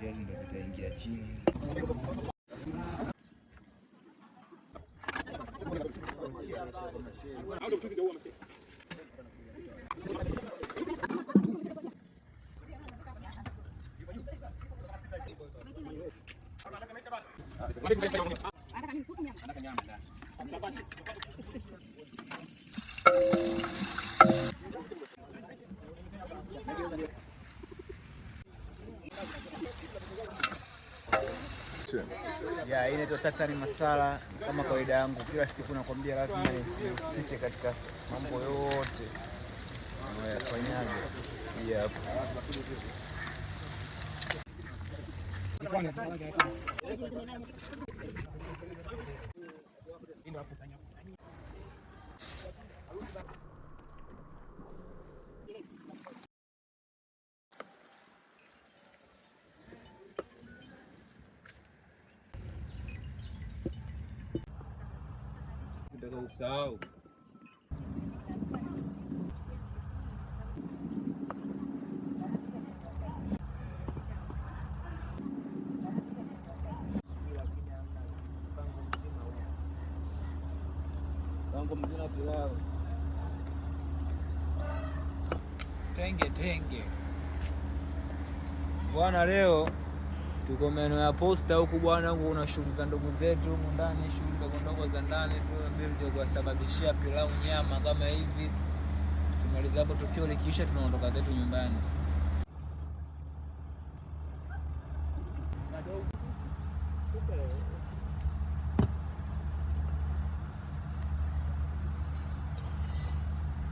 viazi ndio vitaingia chini. Ya, inaitwa Tatani Masala. Kama kawaida yangu kila siku nakwambia lazima nihusike katika mambo yote unayofanyaga. Yep. Usahau mpango mzima pilau Tenge bwana, leo tuko maeneo ya Posta huku bwana, kuna shughuli za ndugu zetu huko ndani, shughuli ndogo za ndani tu ndio kuwasababishia pilau nyama kama hivi. Tukimaliza hapo tukio likiisha, tunaondoka zetu nyumbani.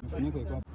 Mfuniko iko hapo.